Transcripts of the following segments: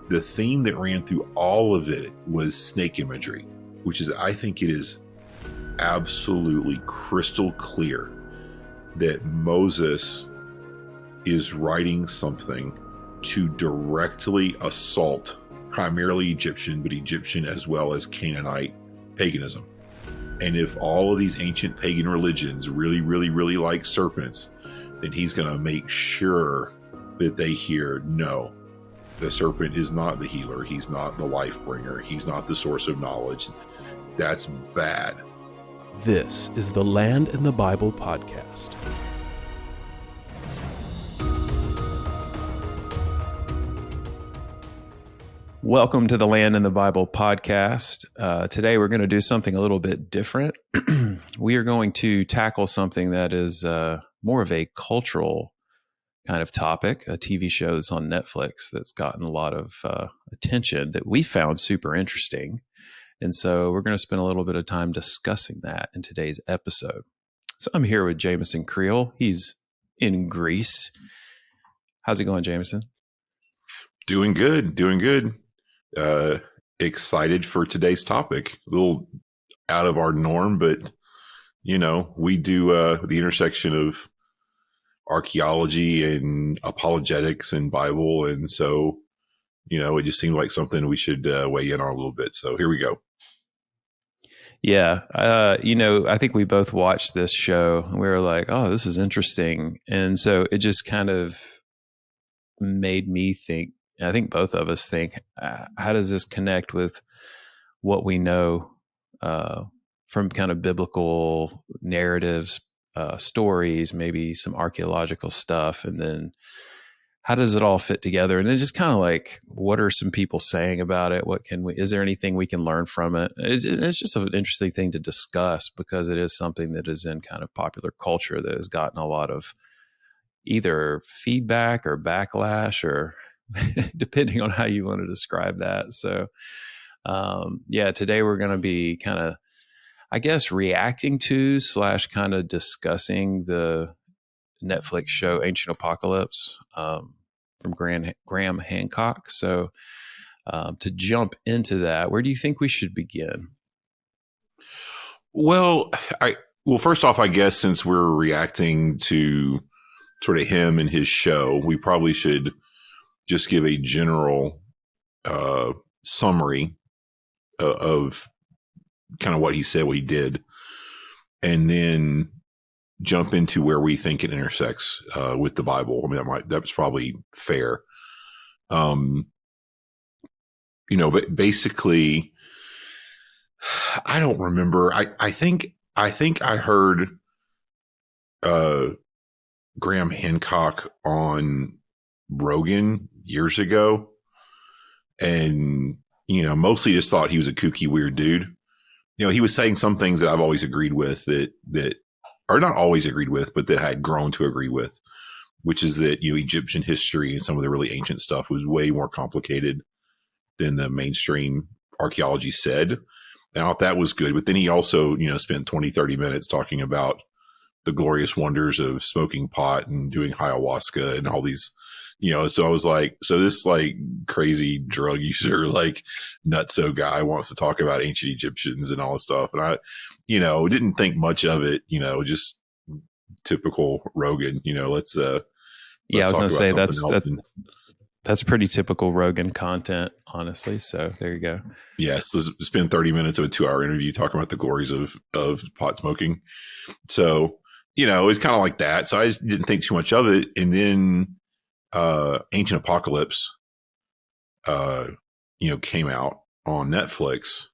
the theme that ran through all of it was snake imagery, which is, I think it is absolutely crystal clear that Moses is writing something to directly assault primarily Egyptian, but Egyptian as well as Canaanite paganism. And if all of these ancient pagan religions really, really, really like serpents, then he's going to make sure that they hear, no, the serpent is not the healer. He's not the life bringer. He's not the source of knowledge. That's bad. This is the Land in the Bible podcast. Welcome to the Land in the Bible podcast. Today we're going to do something a little bit different. We are going to tackle something that is more of a cultural kind of topic, a TV show that's on Netflix that's gotten a lot of attention that we found super interesting. And so we're going to spend a little bit of time discussing that in today's episode. So I'm here with Jameson Creel. He's in Greece. How's it going, Jameson? Doing good, doing good. Excited for today's topic. A little out of our norm, but, you know, we do the intersection of archaeology and apologetics and Bible. And so, you know, it just seemed like something we should weigh in on a little bit. So here we go. Yeah. You know, I think we both watched this show and we were like, oh, this is interesting. And so it just kind of made me think, I think both of us think, how does this connect with what we know from kind of biblical narratives, stories, maybe some archaeological stuff, and then how does it all fit together? And then just kind of like, what are some people saying about it? Is there anything we can learn from it? It's just an interesting thing to discuss because it is something that is in kind of popular culture that has gotten a lot of either feedback or backlash or depending on how you want to describe that. So, today we're going to be kind of, I guess, reacting to / kind of discussing the Netflix show Ancient Apocalypse from Graham Hancock. So to jump into that, where do you think we should begin? Well, first off, I guess since we're reacting to sort of him and his show, we probably should just give a general summary of kind of what he said, what he did, and then jump into where we think it intersects with the Bible. I mean, that's probably fair. You know, but basically, I don't remember. I think I heard Graham Hancock on Rogan years ago, and you know, mostly just thought he was a kooky, weird dude. You know, he was saying some things that I've always agreed with that or not always agreed with, but that I had grown to agree with, which is that, you know, Egyptian history and some of the really ancient stuff was way more complicated than the mainstream archaeology said. And I thought that was good. But then he also, you know, spent 20, 30 minutes talking about the glorious wonders of smoking pot and doing ayahuasca and all these, you know, so I was like, so this like crazy drug user, like nutso guy wants to talk about ancient Egyptians and all this stuff. And I, you know, didn't think much of it, you know, just typical Rogan, you know, let's I was going to say that's pretty typical Rogan content, honestly. So there you go. Yeah. So spend 30 minutes of a 2-hour interview talking about the glories of pot smoking. So, you know, it was kind of like that. So I just didn't think too much of it. And then, Ancient Apocalypse, you know, came out on Netflix,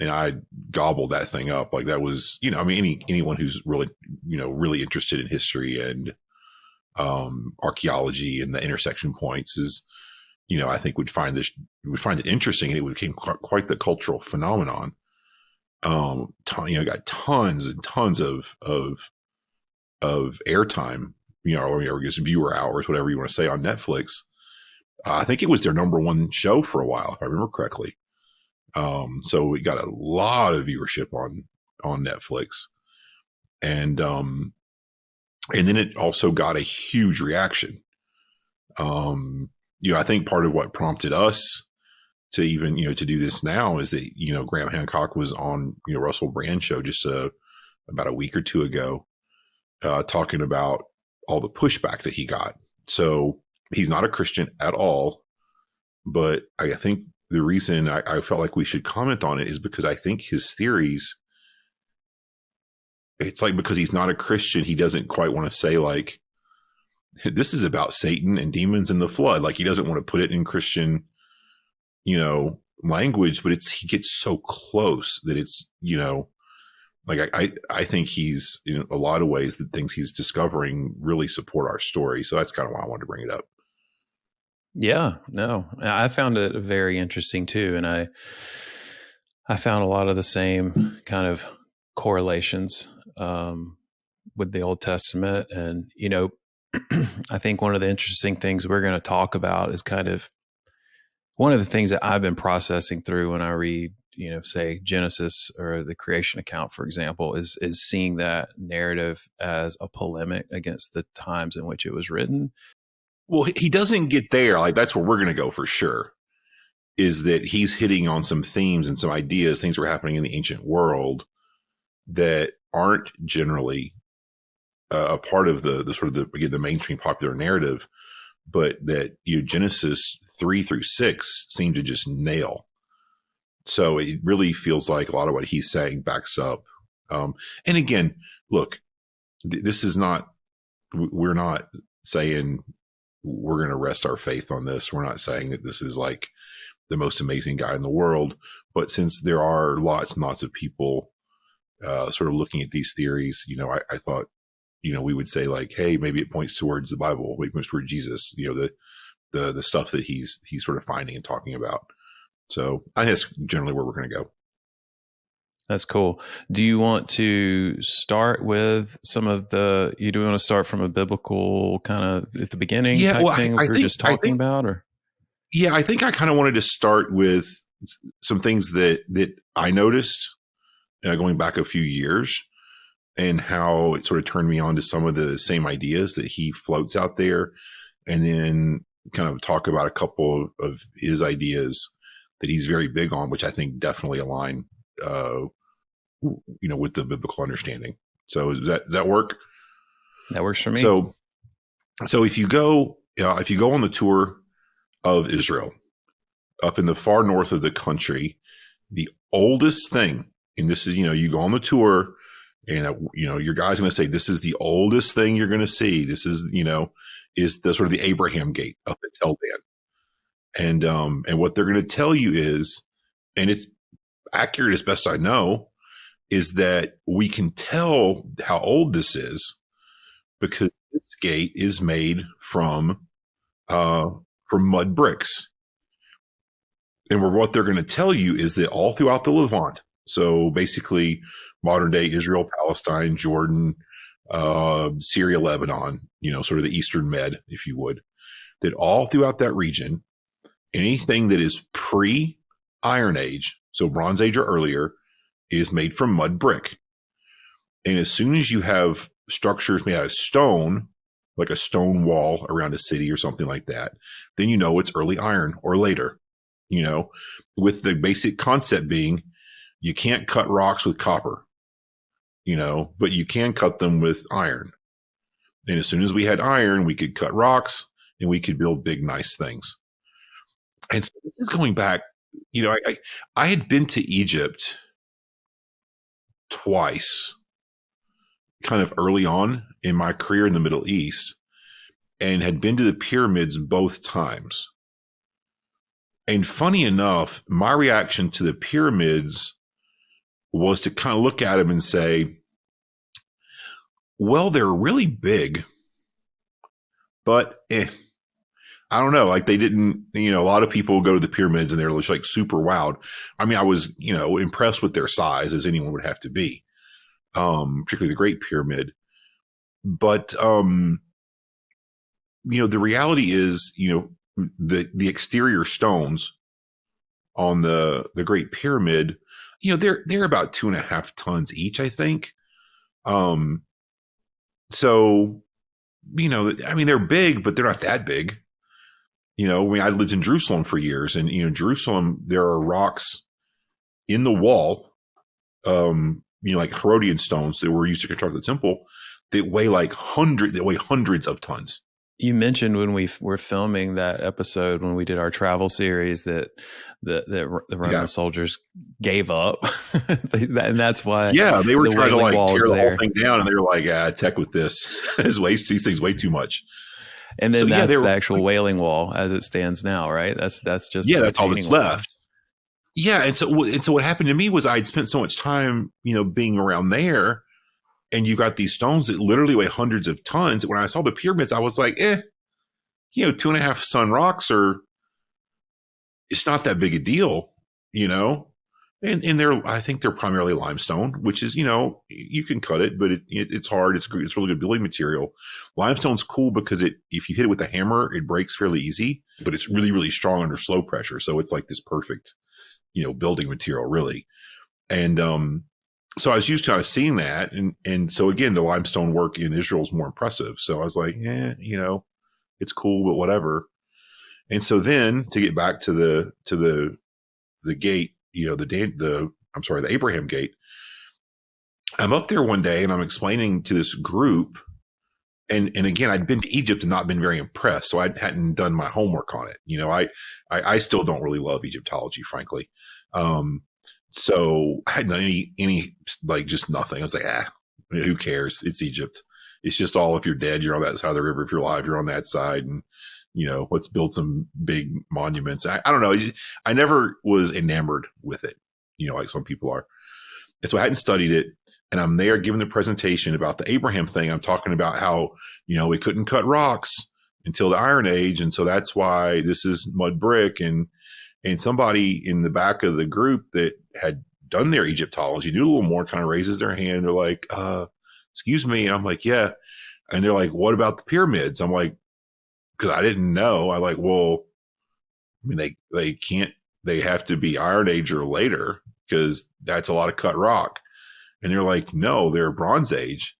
and I gobbled that thing up. Like that was, you know, I mean, anyone who's really, you know, really interested in history and archaeology and the intersection points is, you know, I think would find it interesting, and it became quite the cultural phenomenon. You know, got tons and tons of airtime. You know, or just viewer hours, whatever you want to say, on Netflix. I think it was their number one show for a while, if I remember correctly. So we got a lot of viewership on Netflix, and then it also got a huge reaction. I think part of what prompted us to even, to do this now is that, Graham Hancock was on, Russell Brand show just about a week or two ago, talking about all the pushback that he got. So he's not a Christian at all, but I think the reason I felt like we should comment on it is because I think his theories, it's like, because he's not a Christian, he doesn't quite want to say like, this is about Satan and demons and the flood. Like, he doesn't want to put it in Christian, language, but he gets so close that it's, like I think he's, in a lot of ways, the things he's discovering really support our story. So that's kind of why I wanted to bring it up. Yeah, no, I found it very interesting too. And I found a lot of the same kind of correlations with the Old Testament. And, I think one of the interesting things we're going to talk about is kind of one of the things that I've been processing through when I read, say Genesis or the creation account, for example, is seeing that narrative as a polemic against the times in which it was written. Well, he doesn't get there. Like, that's where we're going to go for sure, is that he's hitting on some themes and some ideas, things that were happening in the ancient world that aren't generally a part of the sort of the mainstream popular narrative, but that, Genesis 3-6 seem to just nail. So it really feels like a lot of what he's saying backs up. And again, look, this is not, we're not saying we're going to rest our faith on this. We're not saying that this is like the most amazing guy in the world. But since there are lots and lots of people sort of looking at these theories, I thought, we would say like, hey, maybe it points towards the Bible, maybe it points towards Jesus, the stuff that he's sort of finding and talking about. So I think that's generally where we're going to go. That's cool. Do you want to start with some of do you want to start from a biblical kind of at the beginning type thing we were just talking about? Or yeah, I think I kind of wanted to start with some things that I noticed going back a few years, and how it sort of turned me on to some of the same ideas that he floats out there, and then kind of talk about a couple of his ideas that he's very big on, which I think definitely align, with the biblical understanding. So does that work? That works for me. So if you go on the tour of Israel, up in the far north of the country, the oldest thing, and this is, you go on the tour, and your guy's going to say, this is the oldest thing you're going to see. This is, is the sort of the Abraham Gate up at Tel Dan. And what they're going to tell you is, and it's accurate as best I know, is that we can tell how old this is because this gate is made from mud bricks. And what they're going to tell you is that all throughout the Levant, so basically modern day Israel, Palestine, Jordan, Syria, Lebanon, sort of the Eastern Med, if you would, that all throughout that region, anything that is pre-Iron Age, so Bronze Age or earlier, is made from mud brick. And as soon as you have structures made out of stone, like a stone wall around a city or something like that, then it's early iron or later, with the basic concept being you can't cut rocks with copper, but you can cut them with iron. And as soon as we had iron, we could cut rocks and we could build big, nice things. And so this is going back, I had been to Egypt twice, kind of early on in my career in the Middle East, and had been to the pyramids both times. And funny enough, my reaction to the pyramids was to kind of look at them and say, well, they're really big, but I don't know. Like, they didn't, a lot of people go to the pyramids and they're just like super wowed. I mean, I was, impressed with their size, as anyone would have to be, particularly the Great Pyramid. But, the reality is, the exterior stones on the Great Pyramid, they're about 2.5 tons each, I think. So, I mean, they're big, but they're not that big. I mean, I lived in Jerusalem for years, and Jerusalem, there are rocks in the wall, like Herodian stones that were used to construct the temple that weigh hundreds of tons. You mentioned when we were filming that episode when we did our travel series that the Roman soldiers gave up, and that's why. Yeah, they were trying to like tear the there. whole thing down, and they were like, "Tech with this, these things weigh too much." And then that's the actual Wailing Wall as it stands now, right? That's just that's all that's left. Yeah, and so what happened to me was I'd spent so much time, being around there. And you got these stones that literally weigh hundreds of tons. When I saw the pyramids, I was like, 2.5 ton rocks it's not that big a deal, And I think they're primarily limestone, which is, you can cut it, but it's hard. It's really good building material. Limestone's cool because if you hit it with a hammer, it breaks fairly easy, but it's really, really strong under slow pressure. So it's like this perfect, building material, really. And, so I was used to kind of seeing that. And so again, the limestone work in Israel is more impressive. So I was like, it's cool, but whatever. And so then to get back to the gate, the Abraham gate, I'm up there one day and I'm explaining to this group. And again, I'd been to Egypt and not been very impressed. So I hadn't done my homework on it. I still don't really love Egyptology, frankly. So I hadn't done any like just nothing. I was like, who cares? It's Egypt. It's just all, if you're dead, you're on that side of the river. If you're alive, you're on that side. And, let's build some big monuments. I don't know. I never was enamored with it, like some people are. And so I hadn't studied it. And I'm there giving the presentation about the Abraham thing. I'm talking about how, we couldn't cut rocks until the Iron Age. And so that's why this is mud brick. And somebody in the back of the group that had done their Egyptology, knew a little more, kind of raises their hand. They're like, excuse me. And I'm like, yeah. And they're like, what about the pyramids? I'm like, because I didn't know. I like, well, I mean, they have to be Iron Age or later because that's a lot of cut rock. And they're like, no, they're Bronze Age.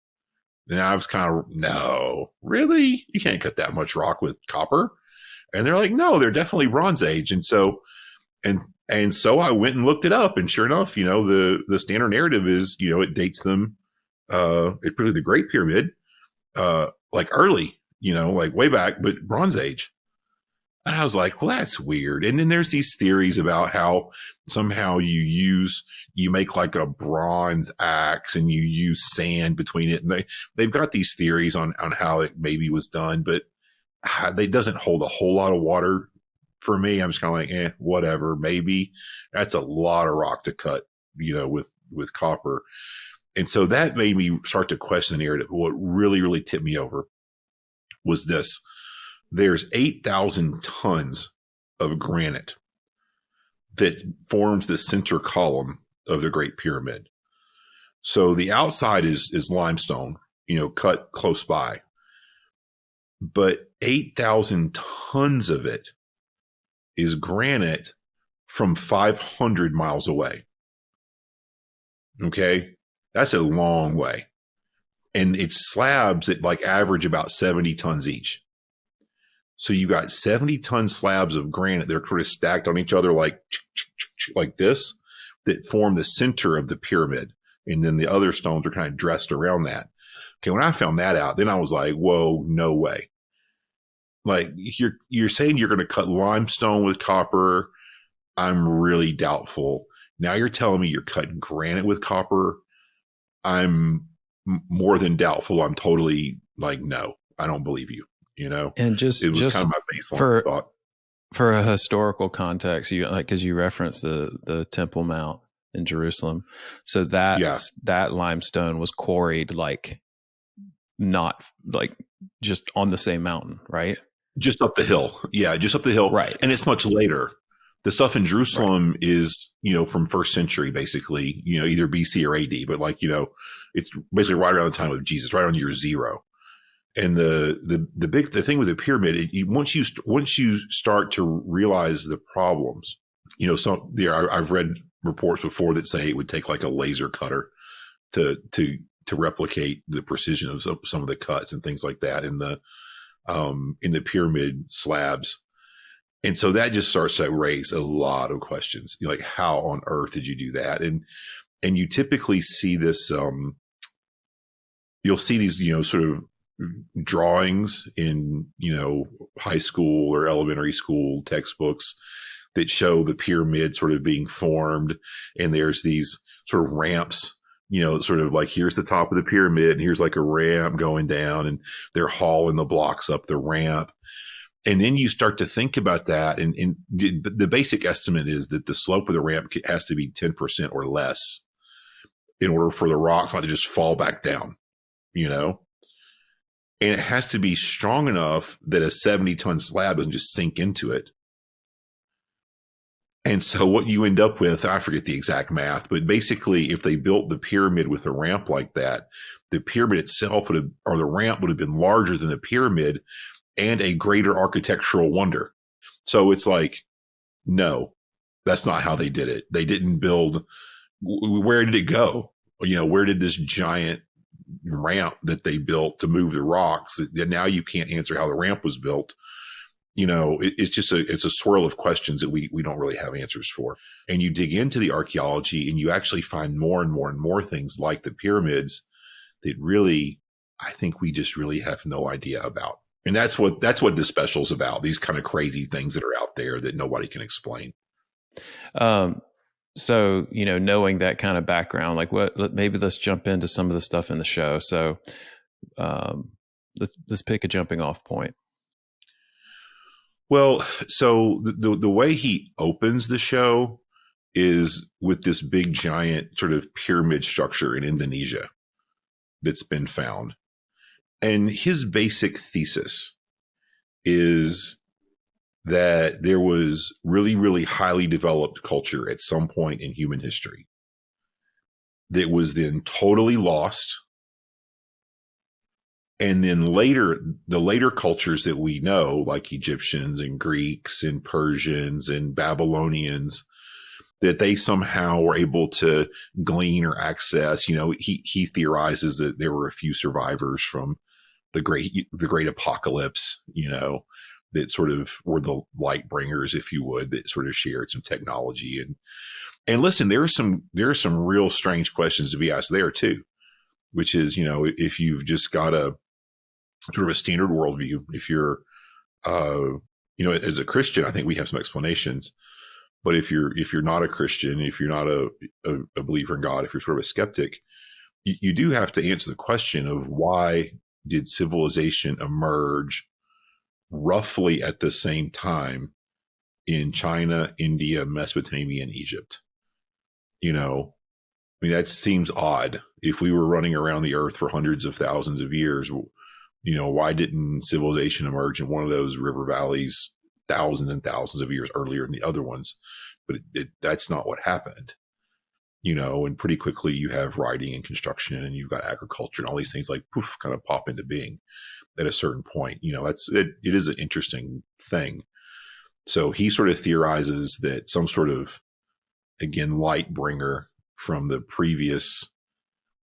And I was kind of, no, really? You can't cut that much rock with copper. And they're like, no, they're definitely Bronze Age. And so, and so I went and looked it up, and sure enough, the standard narrative is, it dates them, it put the Great Pyramid, like early, like way back, but Bronze Age. And I was like, well, that's weird. And then there's these theories about how somehow you make like a bronze axe and you use sand between it. And they've got these theories on how it maybe was done, but it doesn't hold a whole lot of water for me. I'm just kind of like, whatever, maybe. That's a lot of rock to cut, with copper. And so that made me start to question the narrative. What really, really tipped me over was this. There's 8,000 tons of granite that forms the center column of the Great Pyramid. So the outside is limestone, cut close by. But 8,000 tons of it is granite from 500 miles away. Okay? That's a long way. And it's slabs that like average about 70 tons each. So you got 70-ton slabs of granite. They're sort of stacked on each other like this, that form the center of the pyramid. And then the other stones are kind of dressed around that. Okay, when I found that out, then I was like, whoa, no way. Like, you're saying you're going to cut limestone with copper. I'm really doubtful. Now you're telling me you're cutting granite with copper. I'm more than doubtful. I'm totally like, no, I don't believe you. And just it was just kind of my baseline thought. For a historical context, because you referenced the Temple Mount in Jerusalem, so that limestone was quarried like not like just on the same mountain, right? Just up the hill. Yeah, just up the hill. Right. And it's much later. The stuff in Jerusalem is, from first century, basically, either BC or AD, but like, it's basically right around the time of Jesus, right on year 0. And the thing with the pyramid, once you start to realize the problems, I've read reports before that say it would take like a laser cutter to replicate the precision of some of the cuts and things like that in the pyramid slabs. And so that just starts to raise a lot of questions. Like, how on earth did you do that? And you typically see this, you'll see these, sort of drawings in, high school or elementary school textbooks that show the pyramid sort of being formed. And there's these sort of ramps, sort of like, here's the top of the pyramid and here's like a ramp going down, and they're hauling the blocks up the ramp. And then you start to think about that. And the basic estimate is that the slope of the ramp has to be 10% or less in order for the rocks not to just fall back down, and it has to be strong enough that a 70-ton slab doesn't just sink into it. And so what you end up with, I forget the exact math, but basically if they built the pyramid with a ramp like that, the pyramid itself or the ramp would have been larger than the pyramid and a greater architectural wonder. So it's like, no, that's not how they did it. They didn't build. Where did it go? Where did this giant ramp that they built to move the rocks, now you can't answer how the ramp was built. It's just it's a swirl of questions that we don't really have answers for. And you dig into the archaeology and you actually find more and more and more things like the pyramids that really, I think we just really have no idea about. And that's what this special is about. These kind of crazy things that are out there that nobody can explain. So, knowing that kind of background, like maybe let's jump into some of the stuff in the show. So, let's pick a jumping off point. Well, so the way he opens the show is with this big giant sort of pyramid structure in Indonesia that's been found. And his basic thesis is that there was really, really highly developed culture at some point in human history that was then totally lost. And then the later cultures that we know, like Egyptians and Greeks and Persians and Babylonians, that they somehow were able to glean or access. He theorizes that there were a few survivors from the great apocalypse, that sort of were the light bringers, if you would, that sort of shared some technology. And listen, there are some real strange questions to be asked there too, which is, if you've just got a sort of a standard worldview, if you're, as a Christian, I think we have some explanations. But if you're not a Christian, if you're not a believer in God, if you're sort of a skeptic, you do have to answer the question of why did civilization emerge roughly at the same time in China, India, Mesopotamia, and Egypt. That seems odd. If we were running around the earth for hundreds of thousands of years, why didn't civilization emerge in one of those river valleys thousands and thousands of years earlier than the other ones? But that's not what happened. And pretty quickly you have writing and construction and you've got agriculture and all these things like poof, kind of pop into being at a certain point. It is an interesting thing. So he sort of theorizes that some sort of, again, light bringer from the previous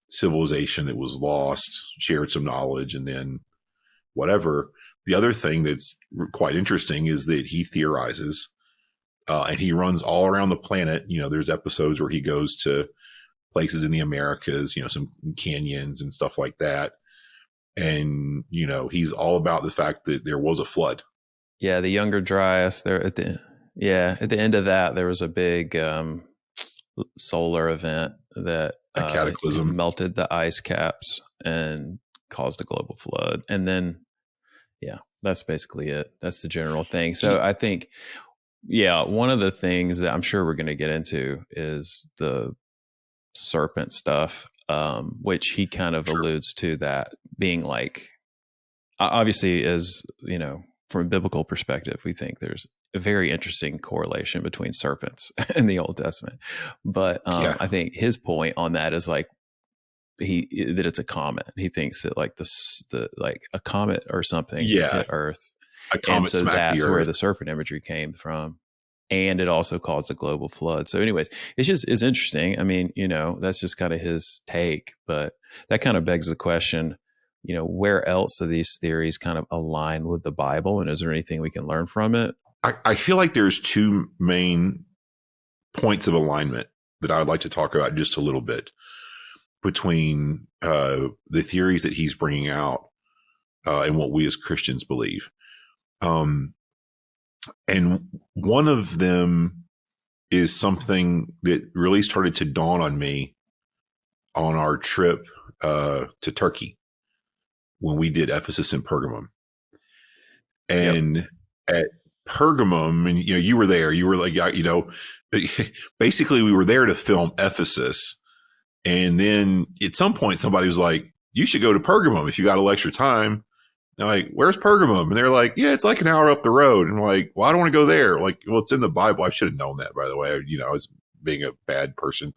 civilization that was lost shared some knowledge, and then whatever. The other thing that's quite interesting is that he theorizes, and he runs all around the planet. There's episodes where he goes to places in the Americas, some canyons and stuff like that. And, he's all about the fact that there was a flood. Yeah. The Younger Dryas there at the end of that, there was a big solar event that a cataclysm melted the ice caps and caused a global flood. And then, yeah, that's basically it. That's the general thing. So I think, one of the things that I'm sure we're going to get into is the serpent stuff, which he kind of alludes to that being like, obviously, as from a biblical perspective, we think there's a very interesting correlation between serpents in the Old Testament. But I think his point on that is like that it's a comet. He thinks that like like a comet or something hit Earth. A comet, and so that's the where the serpent imagery came from. And it also caused a global flood. So anyways, it's interesting. I mean, that's just kind of his take, but that kind of begs the question, where else do these theories kind of align with the Bible? And is there anything we can learn from it? I feel like there's two main points of alignment that I would like to talk about just a little bit between the theories that he's bringing out and what we as Christians believe. And one of them is something that really started to dawn on me on our trip to Turkey when we did Ephesus and Pergamum. And at Pergamum, and you were there. You were like, basically we were there to film Ephesus, and then at some point somebody was like, "You should go to Pergamum if you got a little extra time." And I'm like, "Where's Pergamum?" And they're like, "Yeah, it's like an hour up the road." And I'm like, "Well, I don't want to go there." Like, well, it's in the Bible. I should have known that, by the way. I was being a bad person.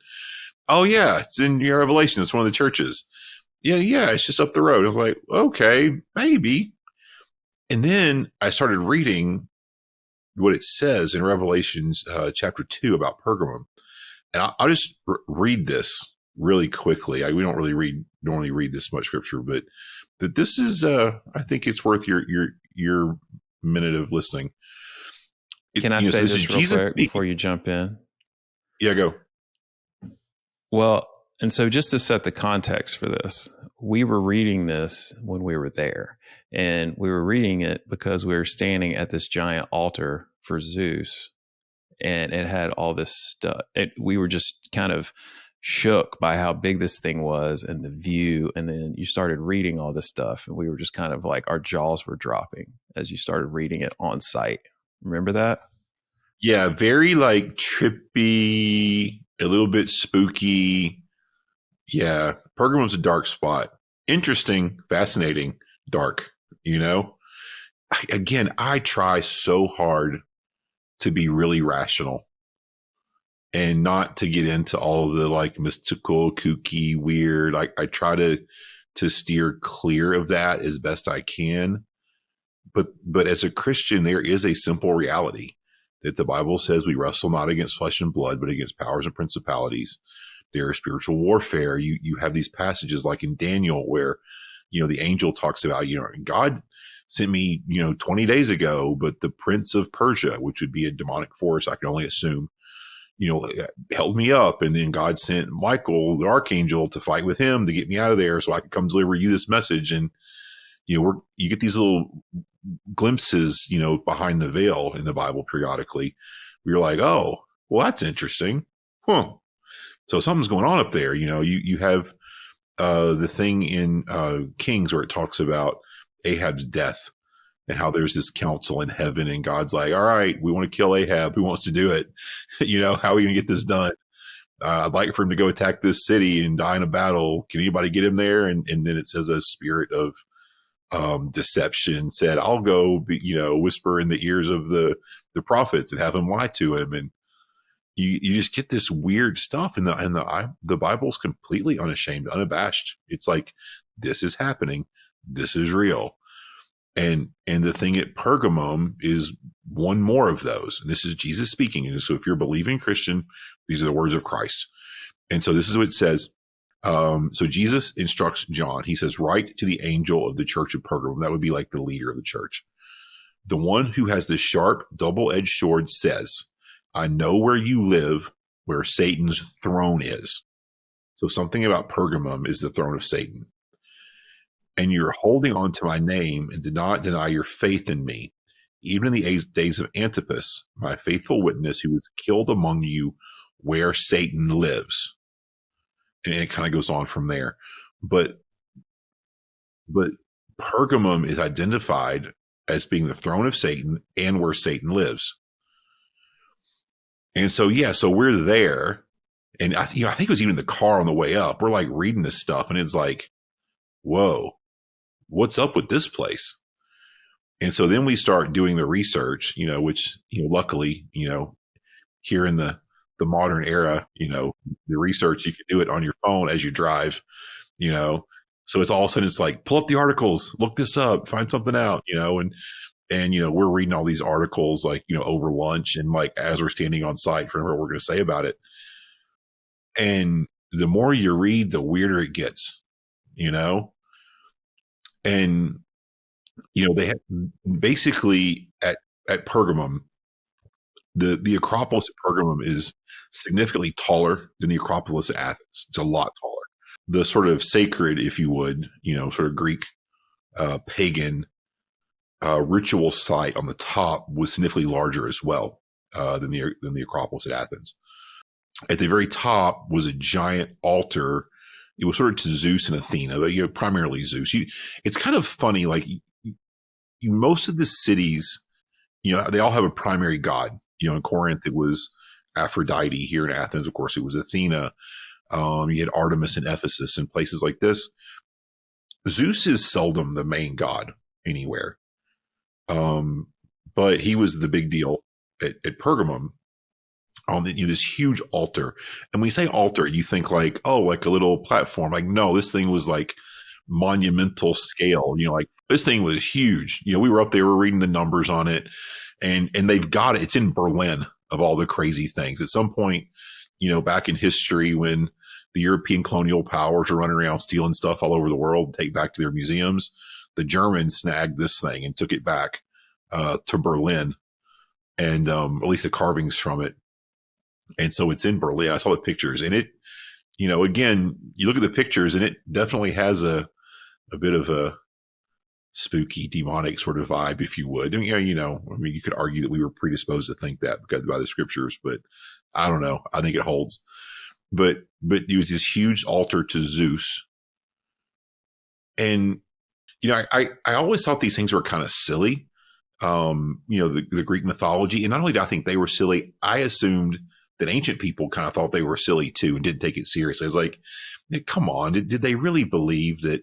Oh yeah, it's in your Revelation. It's one of the churches. Yeah, it's just up the road. I was like, okay, maybe. And then I started reading what it says in Revelations chapter 2 about Pergamum. And I'll just read this really quickly. We don't really normally read this much scripture, but that this is, I think it's worth your minute of listening. Can I say this real quick before you jump in? Yeah, go. Well, and so just to set the context for this, we were reading this when we were there, and we were reading it because we were standing at this giant altar for Zeus, and it had all this stuff. We were just kind of shook by how big this thing was and the view. And then you started reading all this stuff, and we were just kind of like, our jaws were dropping as you started reading it on site. Remember that? Yeah, very like trippy, a little bit spooky. Yeah, Pergamon's a dark spot. Interesting, fascinating, dark, Again, I try so hard to be really rational and not to get into all of the like mystical, kooky, weird. I try to steer clear of that as best I can. But as a Christian, there is a simple reality that the Bible says we wrestle not against flesh and blood, but against powers and principalities. There is spiritual warfare. You have these passages like in Daniel where, the angel talks about, God sent me, 20 days ago, but the prince of Persia, which would be a demonic force, I can only assume, held me up. And then God sent Michael, the archangel, to fight with him to get me out of there so I could come deliver you this message. And, you get these little glimpses, behind the veil in the Bible periodically. You're like, oh, well, that's interesting. Huh. So something's going on up there. You have the thing in Kings where it talks about Ahab's death and how there's this council in heaven and God's like, all right, we want to kill Ahab. Who wants to do it? How are we going to get this done? I'd like for him to go attack this city and die in a battle. Can anybody get him there? And then it says a spirit of deception said, I'll go, whisper in the ears of the prophets and have them lie to him. And you just get this weird stuff. And the Bible's completely unashamed, unabashed. It's like, this is happening. This is real. And the thing at Pergamum is one more of those. And this is Jesus speaking. And so if you're a believing Christian, these are the words of Christ. And so this is what it says. So Jesus instructs John. He says, write to the angel of the church of Pergamum. That would be like the leader of the church. The one who has the sharp, double-edged sword says, I know where you live, where Satan's throne is. So something about Pergamum is the throne of Satan. And you're holding on to my name and did not deny your faith in me, even in the days of Antipas, my faithful witness, who was killed among you where Satan lives. And it kind of goes on from there. But Pergamum is identified as being the throne of Satan and where Satan lives. And so, so we're there. And I think it was even in the car on the way up. We're like reading this stuff and it's like, whoa, what's up with this place? And so then we start doing the research, which, luckily, here in the modern era, the research, you can do it on your phone as you drive, so it's all of a sudden it's like, pull up the articles, look this up, find something out, and we're reading all these articles like, over lunch and like as we're standing on site for what we're going to say about it. And the more you read, the weirder it gets, and, they have basically at Pergamum, The Acropolis at Pergamum is significantly taller than the Acropolis at Athens. It's a lot taller. The sort of sacred, if you would, sort of Greek pagan ritual site on the top was significantly larger as well than the Acropolis at Athens. At the very top was a giant altar. It was sort of to Zeus and Athena, but primarily Zeus. It's kind of funny, like most of the cities, they all have a primary god. In Corinth it was Aphrodite. Here in Athens, of course, it was Athena. You had Artemis in Ephesus and places like this. Zeus is seldom the main god anywhere. But he was the big deal at Pergamum on this huge altar. And when you say altar, you think like, oh, like a little platform. Like, no, this thing was like monumental scale. Like this thing was huge. We were up there, we're reading the numbers on it, and they've got it. It's in Berlin, of all the crazy things. At some point, back in history, when the European colonial powers are running around stealing stuff all over the world, take back to their museums, the Germans snagged this thing and took it back to Berlin, and at least the carvings from it. And so it's in Berlin. I saw the pictures, and it, again, you look at the pictures, and it definitely has a bit of a spooky, demonic sort of vibe, if you would. You could argue that we were predisposed to think that because by the scriptures, but I don't know. I think it holds. But it was this huge altar to Zeus, and I always thought these things were kind of silly. The Greek mythology, and not only did I think they were silly, I assumed that ancient people kind of thought they were silly too and didn't take it seriously. I was like, come on, did they really believe that,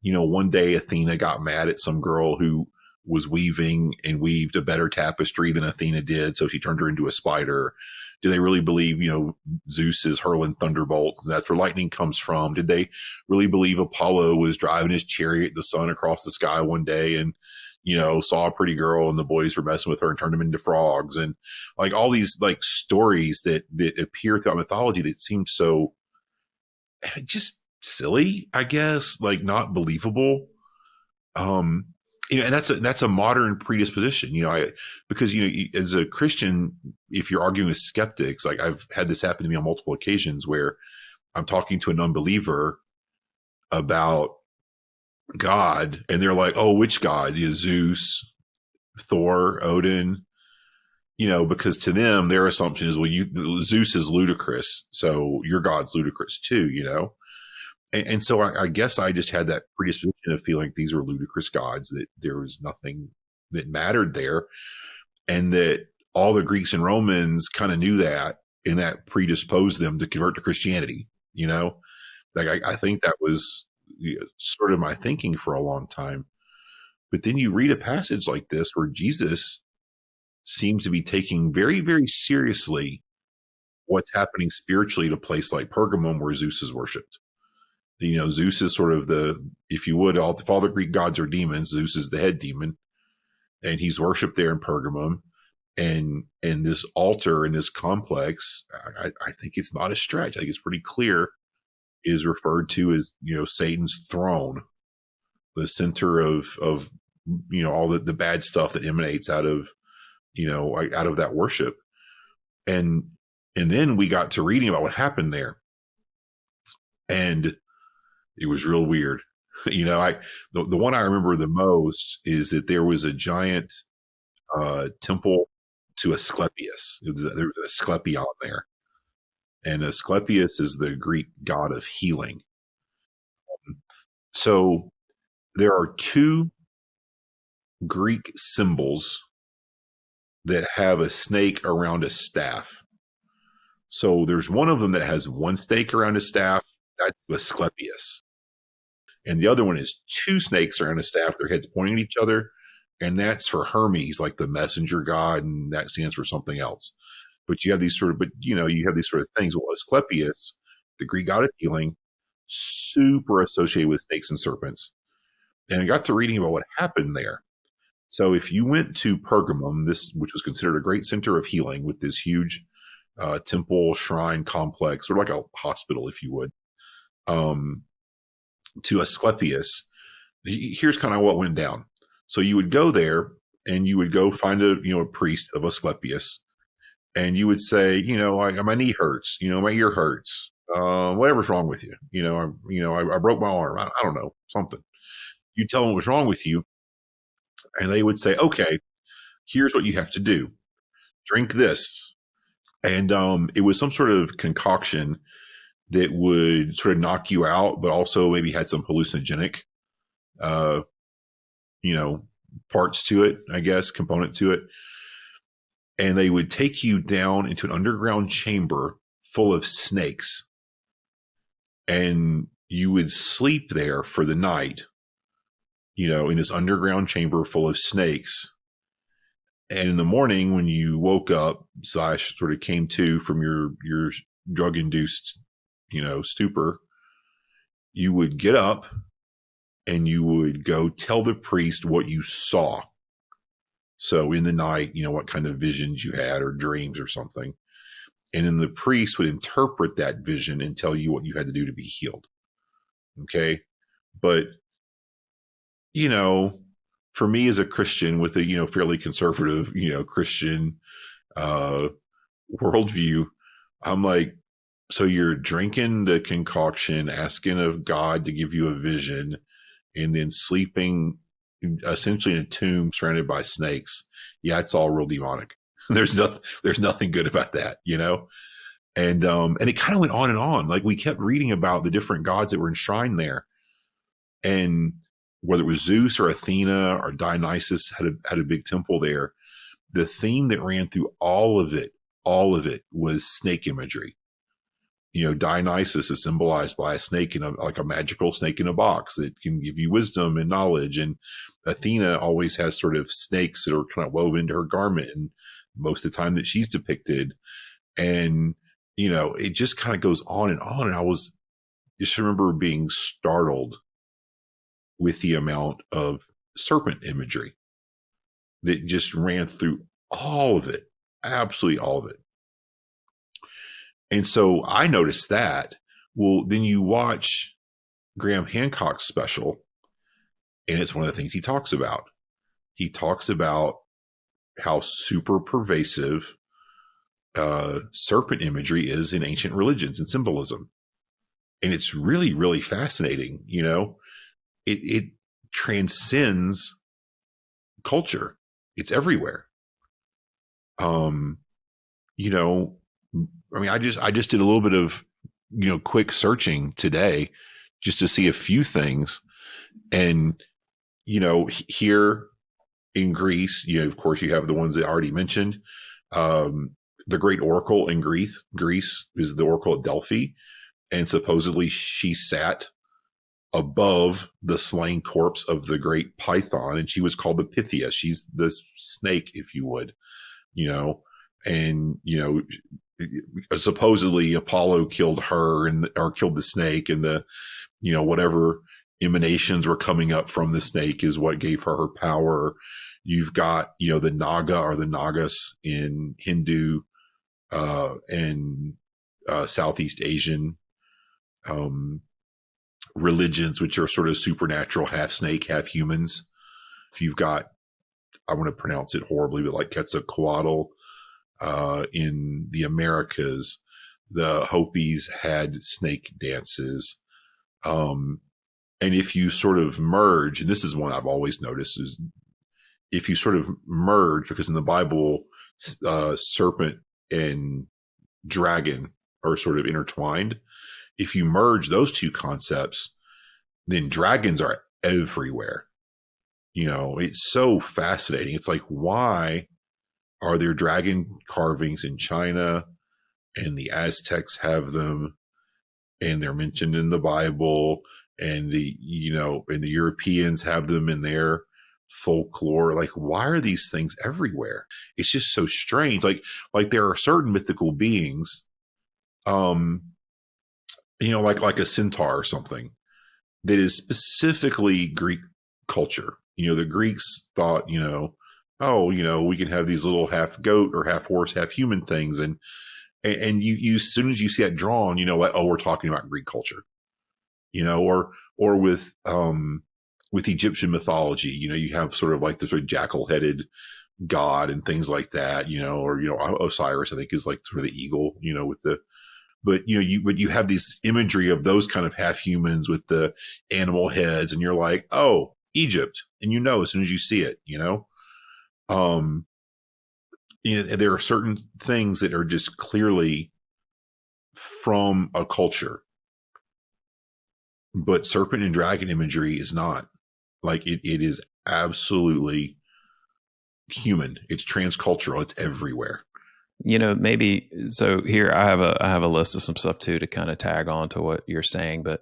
one day Athena got mad at some girl who was weaving and weaved a better tapestry than Athena did, so she turned her into a spider? Do they really believe, Zeus is hurling thunderbolts and that's where lightning comes from? Did they really believe Apollo was driving his chariot, the sun, across the sky one day and saw a pretty girl and the boys were messing with her and turned them into frogs? And like all these like stories that appear throughout mythology that seem so just silly, I guess, like not believable. And that's a modern predisposition, because, as a Christian, if you're arguing with skeptics, like I've had this happen to me on multiple occasions where I'm talking to an unbeliever about God, and they're like, oh, which God? Zeus, Thor, Odin, because to them, their assumption is, well, Zeus is ludicrous, so your God's ludicrous too, And so I guess I just had that predisposition of feeling these were ludicrous gods, that there was nothing that mattered there, and that all the Greeks and Romans kind of knew that, and that predisposed them to convert to Christianity, Like I think that was sort of my thinking for a long time. But then you read a passage like this where Jesus seems to be taking very, very seriously what's happening spiritually at a place like Pergamum where Zeus is worshipped. Zeus is sort of if you would, all the Greek gods are demons. Zeus is the head demon, and he's worshipped there in Pergamum. And this altar in this complex, I think it's not a stretch. I think it's pretty clear, is referred to as, Satan's throne, the center of all the bad stuff that emanates out of, out of that worship. And then we got to reading about what happened there. And it was real weird. The one I remember the most is that there was a giant temple to Asclepius. There was Asclepion there. And Asclepius is the Greek god of healing. So there are two Greek symbols that have a snake around a staff. So there's one of them that has one snake around a staff. That's Asclepius. And the other one is two snakes around a staff, their heads pointing at each other. And that's for Hermes, like the messenger god, and that stands for something else. But you have these sort of things. Well, Asclepius, the Greek god of healing, super associated with snakes and serpents. And I got to reading about what happened there. So if you went to Pergamum, which was considered a great center of healing with this huge temple shrine complex, sort of like a hospital, if you would, to Asclepius, here's kind of what went down. So you would go there and you would go find a priest of Asclepius, and you would say, my knee hurts, my ear hurts, whatever's wrong with you, I broke my arm, I don't know, something. You tell them what's wrong with you, and they would say, okay, here's what you have to do: drink this. And it was some sort of concoction that would sort of knock you out, but also maybe had some hallucinogenic, uh, parts to it, I guess, component to it. And they would take you down into an underground chamber full of snakes. And you would sleep there for the night, in this underground chamber full of snakes. And in the morning, when you woke up / sort of came to from your drug induced, stupor, you would get up and you would go tell the priest what you saw. So in the night, what kind of visions you had or dreams or something. And then the priest would interpret that vision and tell you what you had to do to be healed. Okay. But, for me as a Christian with a, fairly conservative, Christian worldview, I'm like, so you're drinking the concoction, asking of God to give you a vision, and then sleeping essentially in a tomb surrounded by snakes. Yeah, it's all real demonic. There's nothing good about that, And it kind of went on and on. Like, we kept reading about the different gods that were enshrined there, and whether it was Zeus or Athena or Dionysus had a big temple there. The theme that ran through all of it was snake imagery. Dionysus is symbolized by a snake like a magical snake in a box that can give you wisdom and knowledge. And Athena always has sort of snakes that are kind of woven into her garment, and most of the time that she's depicted. And, it just kind of goes on. And I just remember being startled with the amount of serpent imagery that just ran through all of it, absolutely all of it. And so I noticed that. Well, then you watch Graham Hancock's special, and it's one of the things he talks about. He talks about how super pervasive serpent imagery is in ancient religions and symbolism. And it's really, really fascinating. It transcends culture. It's everywhere. I just did a little bit of, quick searching today just to see a few things. And, here in Greece, of course, you have the ones that I already mentioned. The great oracle in Greece is the oracle at Delphi. And supposedly she sat above the slain corpse of the great Python, and she was called the Pythia. She's the snake, if you would, and, supposedly Apollo killed her or killed the snake, and the, whatever emanations were coming up from the snake is what gave her power. You've got, the Naga or the Nagas in Hindu and Southeast Asian religions, which are sort of supernatural, half snake, half humans. If you've got, I want to pronounce it horribly, but like Quetzalcoatl in the Americas, the Hopis had snake dances. And if you sort of merge, and this is one I've always noticed, is if you sort of merge, because in the Bible, serpent and dragon are sort of intertwined. If you merge those two concepts, then dragons are everywhere. It's so fascinating. It's like, why are there dragon carvings in China, and the Aztecs have them, and they're mentioned in the Bible, and the Europeans have them in their folklore? Like, why are these things everywhere? It's just so strange. Like there are certain mythical beings, like a centaur or something, that is specifically Greek culture. The Greeks thought, we can have these little half goat or half horse, half human things. And you, as soon as you see that drawn, we're talking about Greek culture, or with Egyptian mythology, you have sort of like the sort of jackal headed, god and things like that, or, Osiris, I think, is like sort of the eagle, with the, but, you have this imagery of those kind of half humans with the animal heads, and you're like, oh, Egypt. And, as soon as you see it, um, there are certain things that are just clearly from a culture, but serpent and dragon imagery is not. Like it is absolutely human. It's transcultural. It's everywhere. Maybe so. Here I have a list of some stuff too to kind of tag on to what you're saying, but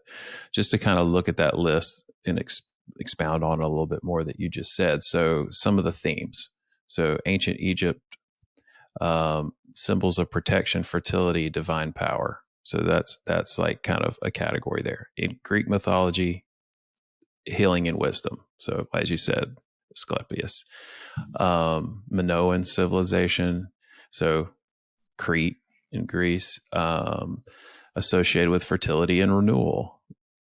just to kind of look at that list and expound on it a little bit more that you just said. So some of the themes. So ancient Egypt, symbols of protection, fertility, divine power. So that's like kind of a category there. In Greek mythology, healing and wisdom. So as you said, Asclepius. Minoan civilization. So Crete in Greece, associated with fertility and renewal.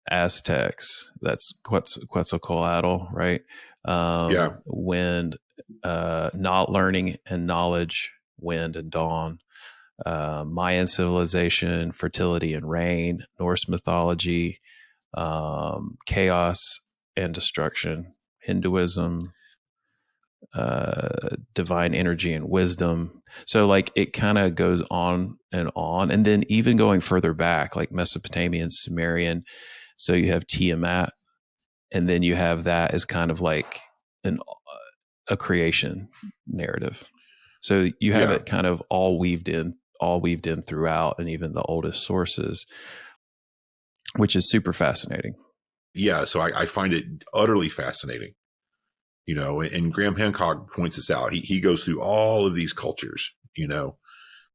Aztecs, that's Quetzalcoatl, right? Yeah. Wind, not learning and knowledge, wind and dawn. Mayan civilization, fertility and rain. Norse mythology, chaos and destruction. Hinduism, divine energy and wisdom. So like it kind of goes on. And then even going further back, like Mesopotamian, Sumerian. So you have Tiamat, and then you have that as kind of like a creation narrative. So you have it kind of all weaved in throughout, and even the oldest sources, which is super fascinating. Yeah. So I find it utterly fascinating. And Graham Hancock points this out. He goes through all of these cultures,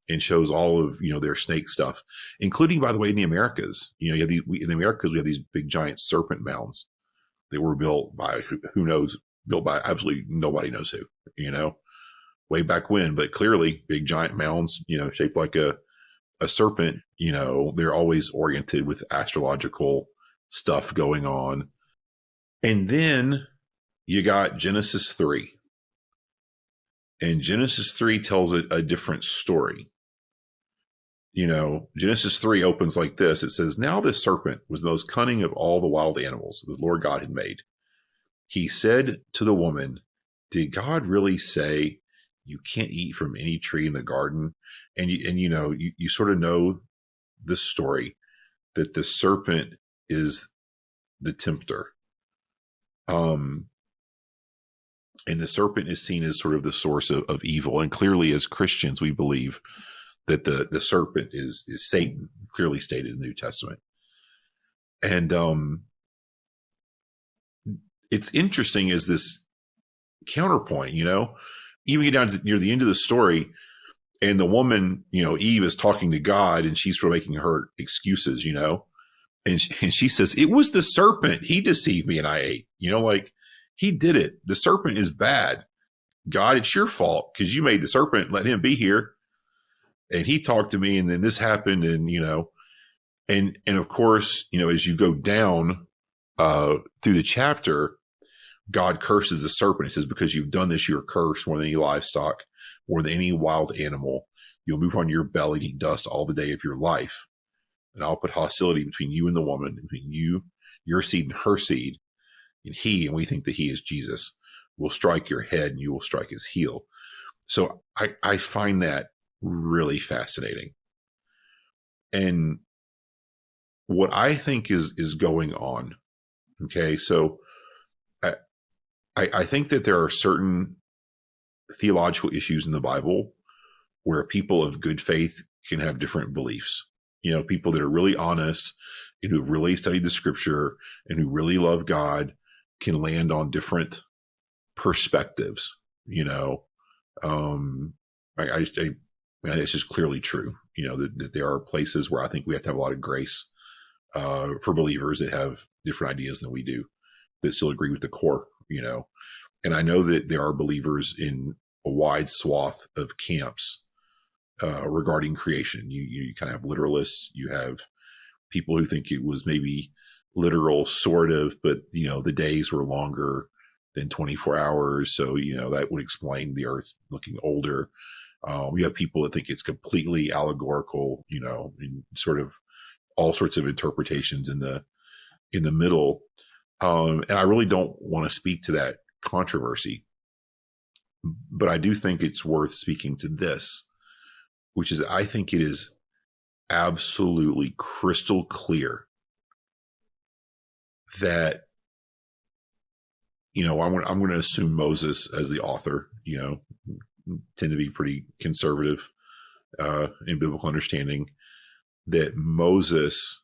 and shows all of, their snake stuff, including, by the way, in the Americas. In the Americas, we have these big giant serpent mounds that were built by who knows, built by absolutely nobody knows who, way back when, but clearly big giant mounds, shaped like a serpent. They're always oriented with astrological stuff going on. And then you got Genesis 3. And Genesis 3 tells a different story. Genesis 3 opens like this. It says, now the serpent was the most cunning of all the wild animals the Lord God had made. He said to the woman, did God really say you can't eat from any tree in the garden? And you sort of know the story that the serpent is the tempter. And the serpent is seen as sort of the source of evil. And clearly, as Christians, we believe that the serpent is Satan, clearly stated in the New Testament. And it's interesting is this counterpoint, even get down to near the end of the story, and the woman, Eve, is talking to God, and she's making her excuses, and she says, it was the serpent. He deceived me and I ate, like he did it. The serpent is bad. God, it's your fault because you made the serpent, let him be here. And he talked to me, and then this happened. And, and of course, as you go down through the chapter, God curses the serpent. He says, because you've done this, you're cursed more than any livestock, more than any wild animal. You'll move on your belly to eat dust all the day of your life. And I'll put hostility between you and the woman, between you, your seed and her seed. And we think that he is Jesus, will strike your head and you will strike his heel. So I find that really fascinating. And what I think is going on, okay, so I think that there are certain theological issues in the Bible where people of good faith can have different beliefs. People that are really honest and who've really studied the scripture and who really love God can land on different perspectives. It's just clearly true, that there are places where I think we have to have a lot of grace for believers that have different ideas than we do, that still agree with the core, And I know that there are believers in a wide swath of camps regarding creation. You kind of have literalists, you have people who think it was maybe literal, sort of, but the days were longer than 24 hours. So, that would explain the earth looking older. We have people that think it's completely allegorical, and sort of all sorts of interpretations in the middle. And I really don't want to speak to that controversy, but I do think it's worth speaking to this, which is I think it is absolutely crystal clear that, I'm going to assume Moses as the author, tend to be pretty conservative in biblical understanding, that Moses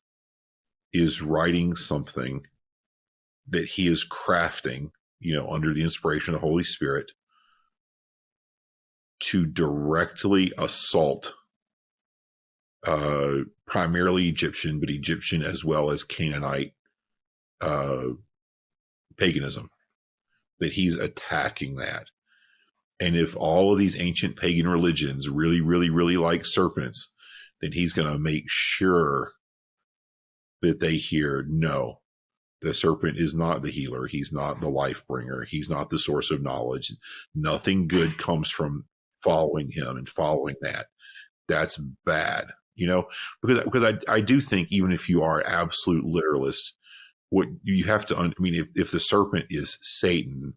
is writing something that he is crafting, under the inspiration of the Holy Spirit, to directly assault primarily Egyptian, but Egyptian as well as Canaanite paganism, that he's attacking that. And if all of these ancient pagan religions really, really, really like serpents, then he's going to make sure that they hear, no, the serpent is not the healer. He's not the life bringer. He's not the source of knowledge. Nothing good comes from following him and following that. That's bad, because I do think even if you are absolute literalist, what you have to, if the serpent is Satan,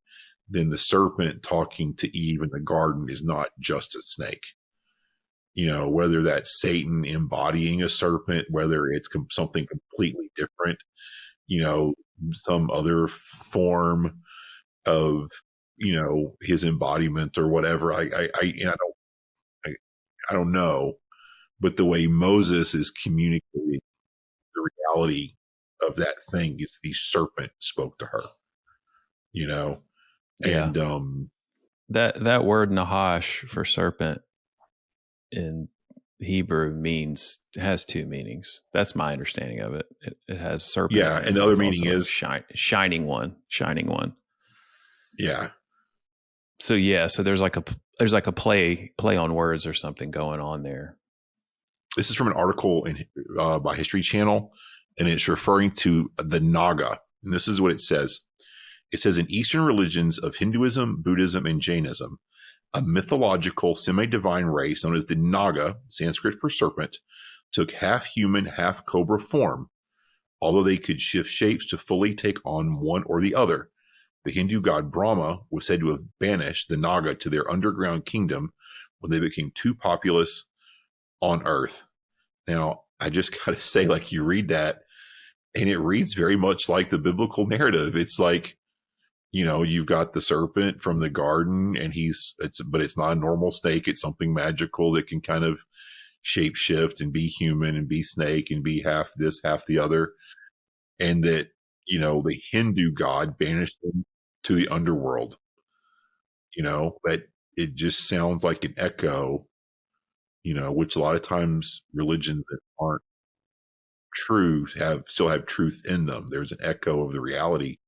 then the serpent talking to Eve in the garden is not just a snake. Whether that's Satan embodying a serpent, whether it's something completely different, some other form of, his embodiment or whatever. I don't know, but the way Moses is communicating the reality of that thing is the serpent spoke to her, and that word Nahash for serpent in Hebrew has two meanings. That's my understanding of it. It has serpent. Yeah, and the other meaning is shining one. Yeah. So there's like a play on words or something going on there. This is from an article by History Channel, and it's referring to the Naga. And this is what it says. It says, in Eastern religions of Hinduism, Buddhism, and Jainism, a mythological semi-divine race known as the Naga, Sanskrit for serpent, took half human, half cobra form, although they could shift shapes to fully take on one or the other. The Hindu god Brahma was said to have banished the Naga to their underground kingdom when they became too populous on Earth. Now, I just got to say, you read that, and it reads very much like the biblical narrative. It's like, you've got the serpent from the garden, and but it's not a normal snake. It's something magical that can kind of shape shift and be human and be snake and be half this, half the other. And that, the Hindu god banished them to the underworld, but it just sounds like an echo, which a lot of times religions that aren't true still have truth in them. There's an echo of the reality.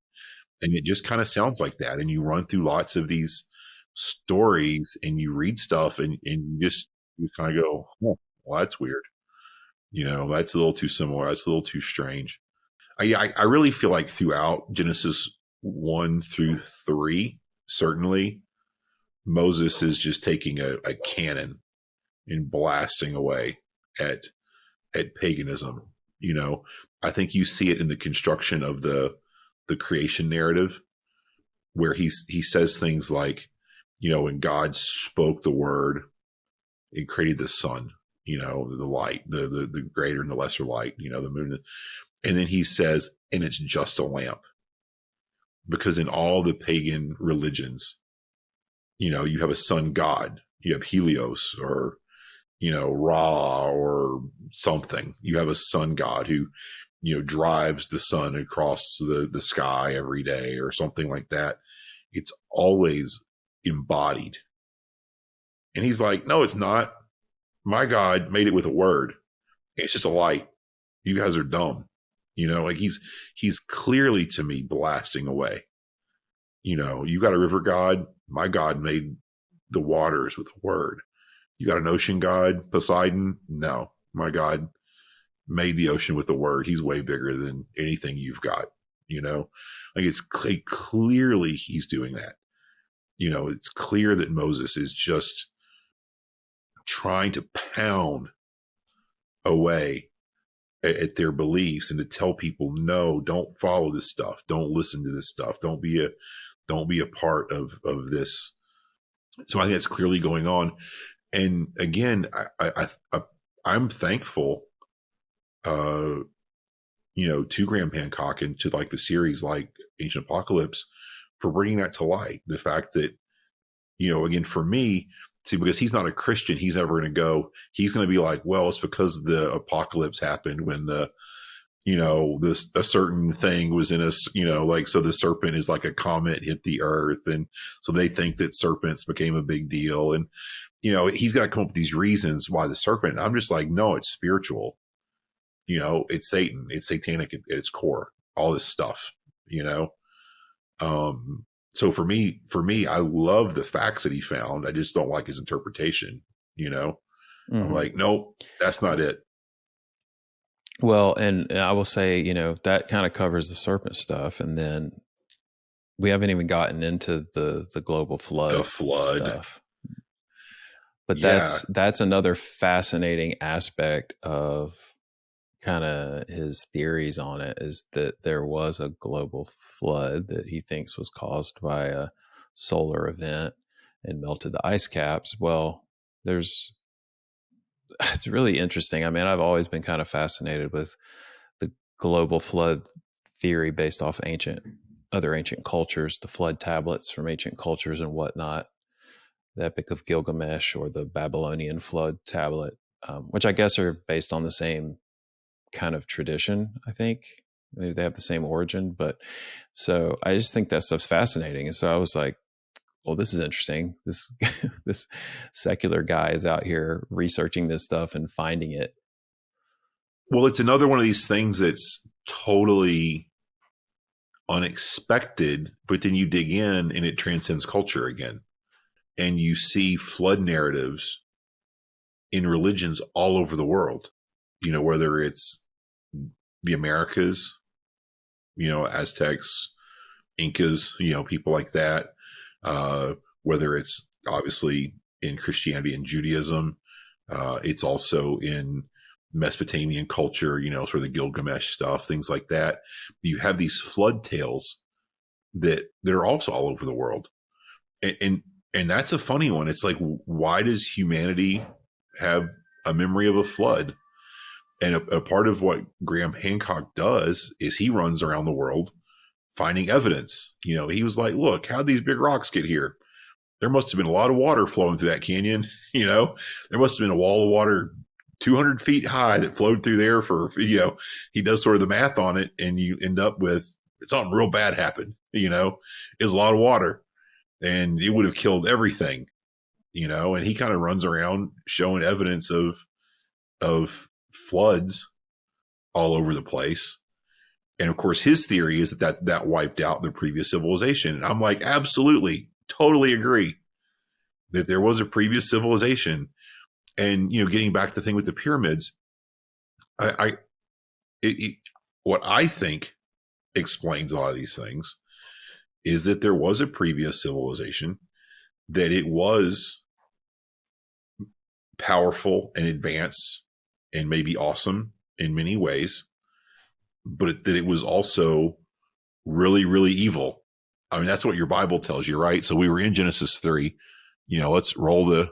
And it just kind of sounds like that. And you run through lots of these stories and you read stuff and you kind of go, oh, well, that's weird. That's a little too similar. That's a little too strange. I really feel like throughout Genesis 1 through 3, certainly Moses is just taking a cannon and blasting away at paganism. I think you see it in the construction of the creation narrative, where he says things like, when God spoke the word, it created the sun, the light, the greater and the lesser light, the moon. And then he says, and it's just a lamp. Because in all the pagan religions, you have a sun god, you have Helios or, Ra or something. You have a sun god who, drives the sun across the sky every day or something like that. It's always embodied. And he's like, no, it's not. My God made it with a word. It's just a light. You guys are dumb. He's clearly, to me, blasting away. You got a river god. My God made the waters with a word. You got an ocean god, Poseidon? No, my God made the ocean with a word. He's way bigger than anything you've got. Like clearly he's doing that. It's clear that Moses is just trying to pound away at their beliefs and to tell people, no, don't follow this stuff. Don't listen to this stuff. Don't be a part of this. So I think that's clearly going on. And again, I'm thankful, to Graham Hancock and to like the series like Ancient Apocalypse for bringing that to light. The fact that, again, for me, see, because he's not a Christian, he's never going to be like, well, it's because the apocalypse happened when a certain thing was in us, so the serpent is like a comet hit the earth. And so they think that serpents became a big deal. And, he's got to come up with these reasons why the serpent. I'm just like, no, it's spiritual. It's Satan. It's satanic at its core. All this stuff. So for me, I love the facts that he found. I just don't like his interpretation. I'm like, nope, that's not it. Well, and I will say, that kind of covers the serpent stuff, and then we haven't even gotten into the global flood. The flood stuff. But that's another fascinating aspect of kind of his theories on it, is that there was a global flood that he thinks was caused by a solar event and melted the ice caps. Well, it's really interesting. I mean, I've always been kind of fascinated with the global flood theory based off other ancient cultures, the flood tablets from ancient cultures and whatnot, the Epic of Gilgamesh or the Babylonian flood tablet, which I guess are based on the same kind of tradition. I think maybe they have the same origin, but so I just think that stuff's fascinating. And so I was like, well, this is interesting. This secular guy is out here researching this stuff and finding it. Well, it's another one of these things that's totally unexpected, but then you dig in and it transcends culture again. And you see flood narratives in religions all over the world, whether it's the Americas, Aztecs, Incas, people like that, whether it's obviously in Christianity and Judaism, it's also in Mesopotamian culture, sort of the Gilgamesh stuff, things like that. You have these flood tales that are also all over the world. And that's a funny one. It's like, why does humanity have a memory of a flood? And a part of what Graham Hancock does is he runs around the world finding evidence. He was like, look, how'd these big rocks get here? There must have been a lot of water flowing through that canyon. There must have been a wall of water 200 feet high that flowed through there he does sort of the math on it, and you end up with something real bad happened. It's a lot of water and it would have killed everything, and he kind of runs around showing evidence of floods all over the place. And of course, his theory is that wiped out the previous civilization. And I'm like, absolutely, totally agree that there was a previous civilization. And, getting back to the thing with the pyramids, what I think explains a lot of these things is that there was a previous civilization, that it was powerful and advanced and maybe awesome in many ways, but that it was also really, really evil. I mean, that's what your Bible tells you, right? So we were in Genesis 3. Let's roll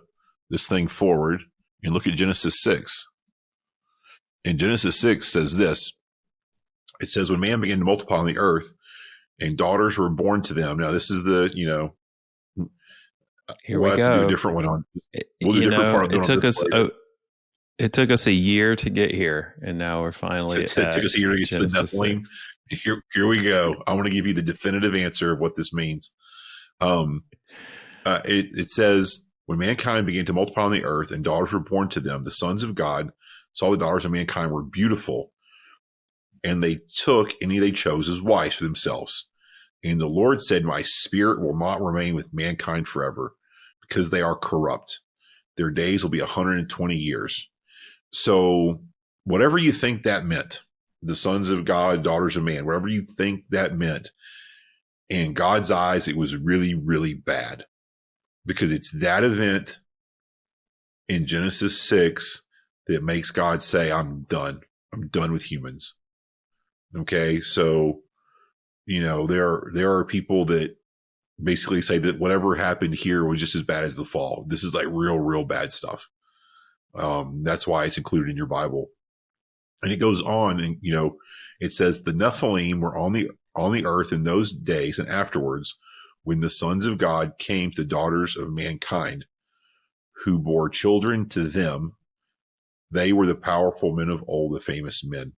this thing forward and look at Genesis 6. And Genesis 6 says this. It says, when man began to multiply on the earth and daughters were born to them. Now, this is here we'll we go. Have to do a different one on. We'll do a different part. It took us a year to get here, and now we're finally. It took us a year to get to the Nephilim. Here we go. I want to give you the definitive answer of what this means. It says, when mankind began to multiply on the earth and daughters were born to them, the sons of God saw the daughters of mankind were beautiful, and they took any they chose as wives for themselves. And the Lord said, my spirit will not remain with mankind forever, because they are corrupt. Their days will be 120 years. So whatever you think that meant, the sons of God, daughters of man, whatever you think that meant. In God's eyes, it was really, really bad, because it's that event in Genesis 6 that makes God say, I'm done. I'm done with humans. Okay. So, there are people that basically say that whatever happened here was just as bad as the fall. This is like real, real bad stuff. That's why it's included in your Bible. And it goes on, and it says the Nephilim were on the earth in those days and afterwards, when the sons of God came to daughters of mankind, who bore children to them. They were the powerful men of old, the famous men.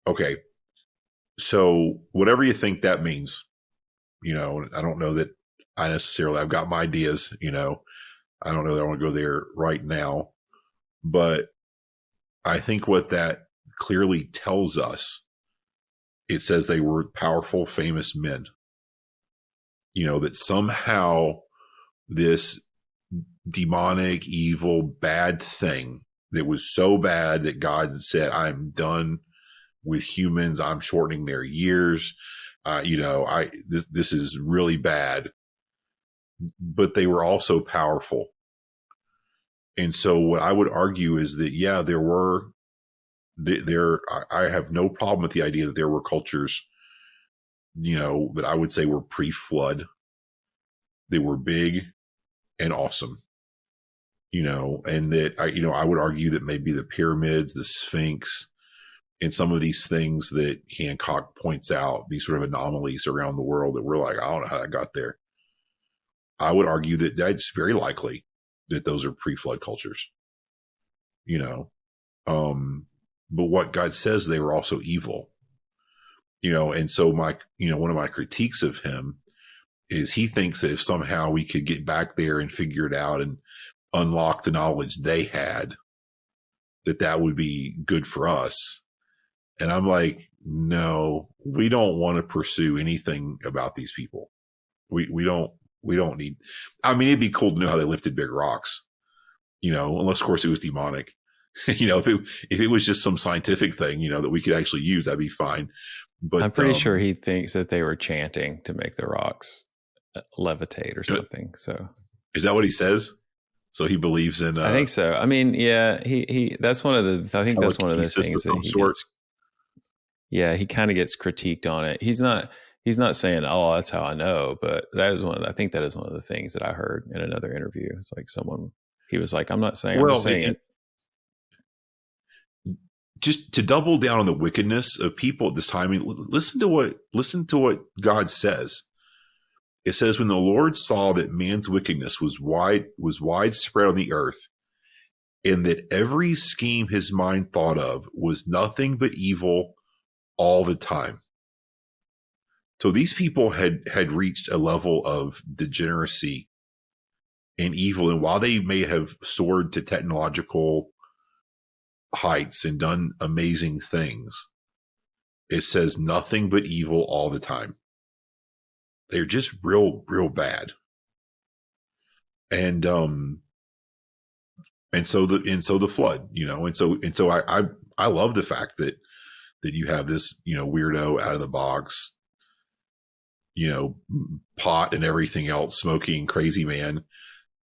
Okay, so whatever you think that means, I don't know that I've got my ideas. I don't know that I want to go there right now, but I think what that clearly tells us, it says they were powerful, famous men. That somehow this demonic, evil, bad thing that was so bad that God said, I'm done with humans. I'm shortening their years. This is really bad, but they were also powerful. And so what I would argue is that, yeah, I have no problem with the idea that there were cultures, that I would say were pre-flood. They were big and awesome, and that I would argue that maybe the pyramids, the Sphinx, and some of these things that Hancock points out, these sort of anomalies around the world that we're like, I don't know how that got there. I would argue that that's very likely that those are pre-flood cultures, but what God says, they were also evil, and so one of my critiques of him is he thinks that if somehow we could get back there and figure it out and unlock the knowledge they had, that would be good for us. And I'm like, no, we don't want to pursue anything about these people. We don't need, it'd be cool to know how they lifted big rocks, unless of course it was demonic. If it was just some scientific thing, that we could actually use, that'd be fine. But I'm pretty sure he thinks that they were chanting to make the rocks levitate or something. So is that what he says? So he believes in I think so. Yeah, he that's one of the, I think that's one of the things that he gets, he kind of gets critiqued on it. He's not saying, oh, that's how I know, but I think that is one of the things that I heard in another interview. It's like he was like, I'm not saying, I'm just saying it. Just to double down on the wickedness of people at this time, listen to what God says. It says, when the Lord saw that man's wickedness was widespread on the earth, and that every scheme his mind thought of was nothing but evil all the time. So these people had reached a level of degeneracy and evil, and while they may have soared to technological heights and done amazing things, it says nothing but evil all the time. They're just real, real bad. And so the flood, and so I love the fact that you have this, weirdo out of the box, pot and everything else, smoking crazy man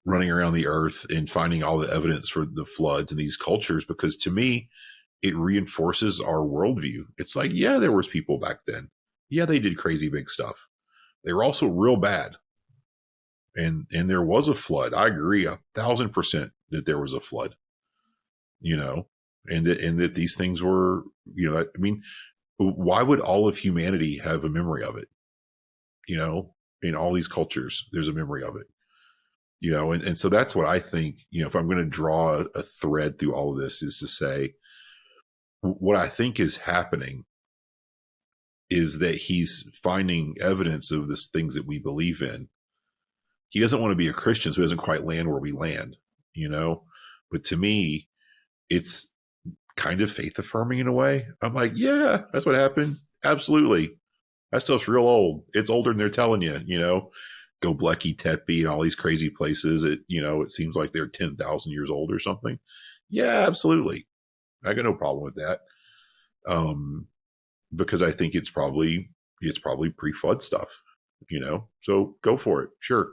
running around the earth and finding all the evidence for the floods in these cultures, because to me, it reinforces our worldview. It's like, yeah, there was people back then. Yeah, they did crazy big stuff. They were also real bad. And there was a flood. I agree 1,000% that there was a flood, and that these things were, why would all of humanity have a memory of it? In all these cultures, there's a memory of it, and so that's what I think, if I'm going to draw a thread through all of this, is to say what I think is happening is that he's finding evidence of this things that we believe in. He doesn't want to be a Christian, so he doesn't quite land where we land, but to me, it's kind of faith affirming in a way. I'm like, yeah, that's what happened. Absolutely. That stuff's real old. It's older than they're telling you, Göbekli Tepe and all these crazy places. It seems like they're 10,000 years old or something. Yeah, absolutely. I got no problem with that. um, because I think it's probably pre-flood stuff, So go for it, sure,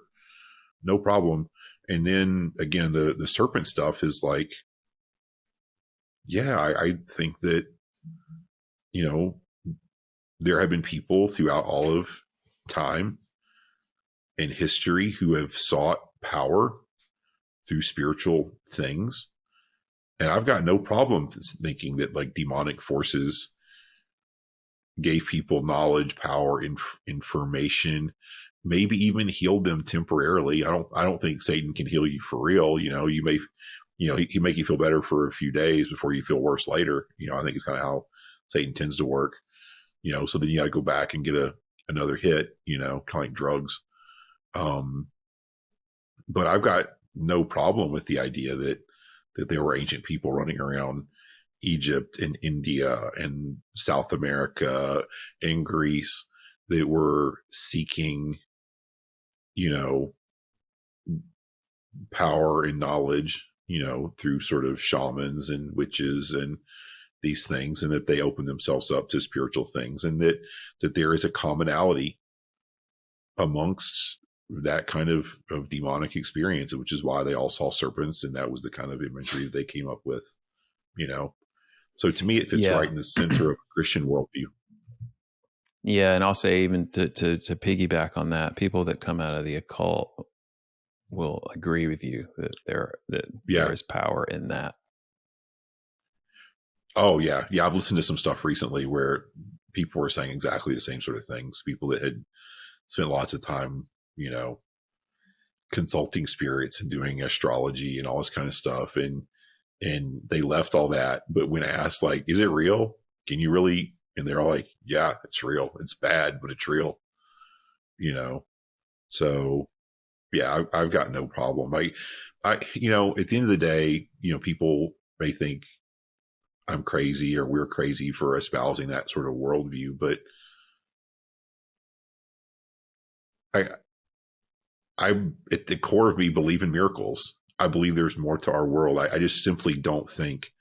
no problem. And then again, the serpent stuff is like, yeah, I think that you know there have been people throughout all of time and history who have sought power through spiritual things. And I've got no problem thinking that like demonic forces gave people knowledge, power, information, maybe even healed them temporarily. I don't think Satan can heal you for real. You may, he make you feel better for a few days before you feel worse later. I think it's kind of how Satan tends to work. So then you got to go back and get another hit. Kind of like drugs. But I've got no problem with the idea that there were ancient people running around Egypt and India and South America and Greece that were seeking, power and knowledge, through sort of shamans and witches and these things, and that they open themselves up to spiritual things, and that there is a commonality amongst that kind of demonic experience, which is why they all saw serpents, and that was the kind of imagery that they came up with, So to me, it fits right in the center of a Christian worldview. Yeah, and I'll say, even to piggyback on that, people that come out of the occult will agree with you that there is power in that. Oh yeah, I've listened to some stuff recently where people were saying exactly the same sort of things. People that had spent lots of time, consulting spirits and doing astrology and all this kind of stuff, and they left all that. But when asked, like, is it real? Can you really? And they're all like, yeah, it's real. It's bad, but it's real. So yeah, I've got no problem. I, at the end of the day, people may think I'm crazy or we're crazy for espousing that sort of worldview, but I at the core of me believe in miracles. I believe there's more to our world. I just simply don't think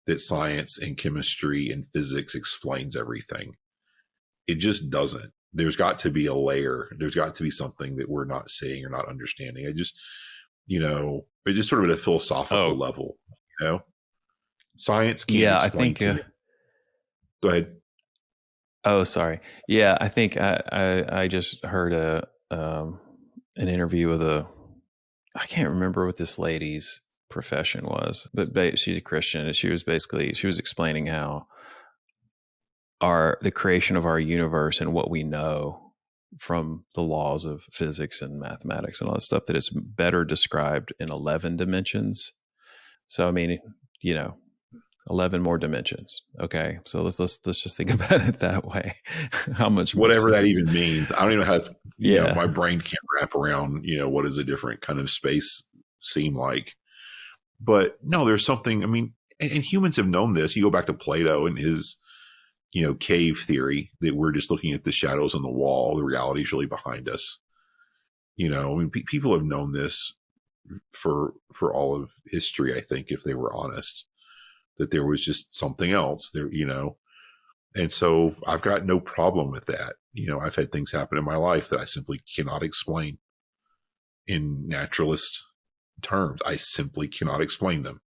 that science and chemistry and physics explains everything. It just doesn't. There's got to be a layer. There's got to be something that we're not seeing or not understanding. It just sort of at a philosophical level, science can't explain to you. Go ahead. Oh, sorry. Yeah, I think I just heard an interview with I can't remember what this lady's profession was, but she's a Christian, and she was explaining how the creation of our universe and what we know from the laws of physics and mathematics and all that stuff, that it's better described in 11 dimensions. So, I mean, 11 more dimensions. Okay. So let's just think about it that way. How much more whatever that even means. I don't even know how, my brain can't wrap around, what does a different kind of space seem like? But no, there's something, I mean, and humans have known this. You go back to Plato and his, cave theory, that we're just looking at the shadows on the wall. The reality is really behind us. I mean, people have known this for all of history, I think, if they were honest, that there was just something else there, and so I've got no problem with that. I've had things happen in my life that I simply cannot explain in naturalist terms. I simply cannot explain them.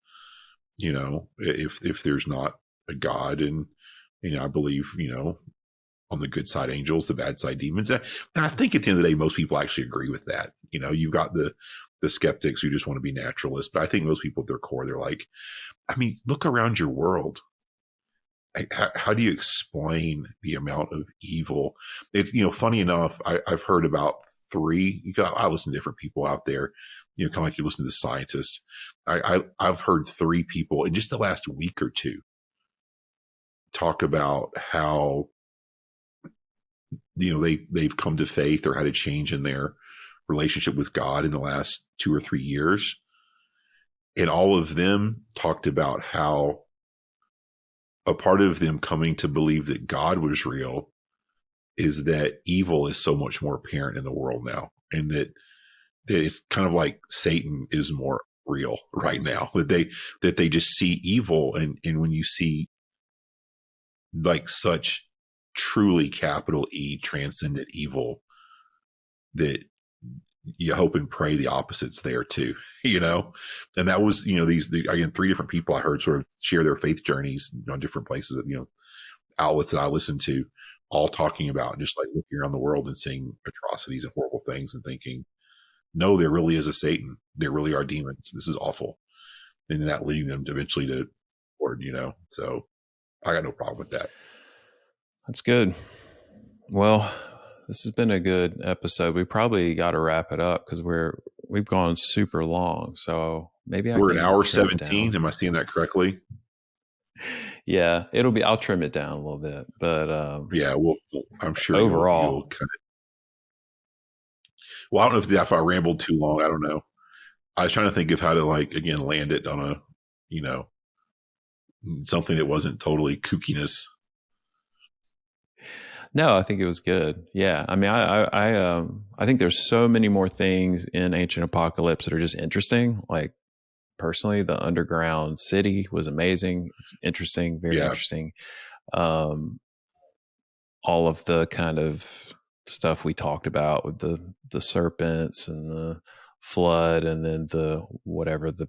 If there's not a God, and I believe, on the good side angels, the bad side demons, and I think at the end of the day, most people actually agree with that. You've got the skeptics who just want to be naturalists, but I think most people at their core, they're like, I mean, look around your world. How do you explain the amount of evil? It's, funny enough, I've heard about three. I listen to different people out there, kind of like you listen to the scientists. I've heard three people in just the last week or two talk about how, they've come to faith or had a change in their relationship with God in the last 2 or 3 years. And all of them talked about how a part of them coming to believe that God was real is that evil is so much more apparent in the world now. And that it's kind of like Satan is more real right now, that they just see evil. And when you see like such truly capital E transcendent evil that you hope and pray the opposite's there too, And that was, these again, three different people I heard sort of share their faith journeys on different places, outlets that I listened to, all talking about just like looking around the world and seeing atrocities and horrible things and thinking, no, there really is a Satan. There really are demons. This is awful. And that leading them to eventually to Lord, so I got no problem with that. That's good. Well, this has been a good episode. We probably got to wrap it up because we've gone super long. So maybe we're an hour 17. Am I seeing that correctly? Yeah, I'll trim it down a little bit, but yeah, well, I'm sure overall, you'll cut it. Well, I don't know if I rambled too long. I don't know. I was trying to think of how to land it on a, something that wasn't totally kookiness. No, I think it was good. Yeah. I mean, I think there's so many more things in Ancient Apocalypse that are just interesting. Like personally, the underground city was amazing. It's interesting, very interesting. All of the kind of stuff we talked about with the serpents and the flood, and then the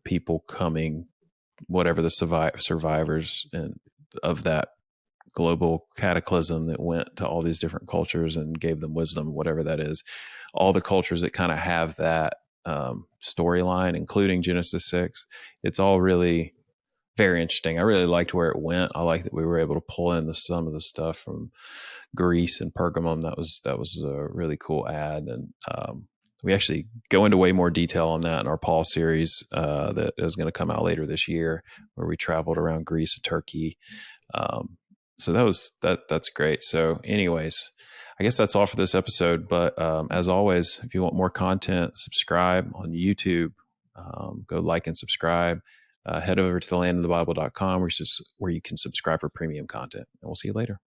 people coming, whatever the survivors and of that global cataclysm that went to all these different cultures and gave them wisdom, whatever that is. All the cultures that kind of have that storyline, including Genesis 6, it's all really very interesting. I really liked where it went. I like that we were able to pull in some of the stuff from Greece and Pergamon. That was a really cool ad, and we actually go into way more detail on that in our Paul series that is going to come out later this year, where we traveled around Greece and Turkey. So that's great. So anyways, I guess that's all for this episode. But as always, if you want more content, subscribe on YouTube. Go like and subscribe. Head over to thelandofthebible.com, where you can subscribe for premium content. And we'll see you later.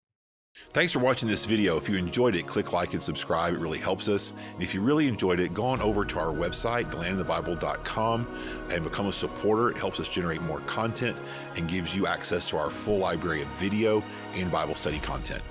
Thanks for watching this video. If you enjoyed it, click like and subscribe. It really helps us. And if you really enjoyed it, go on over to our website, thelandofthebible.com, and become a supporter. It helps us generate more content and gives you access to our full library of video and Bible study content.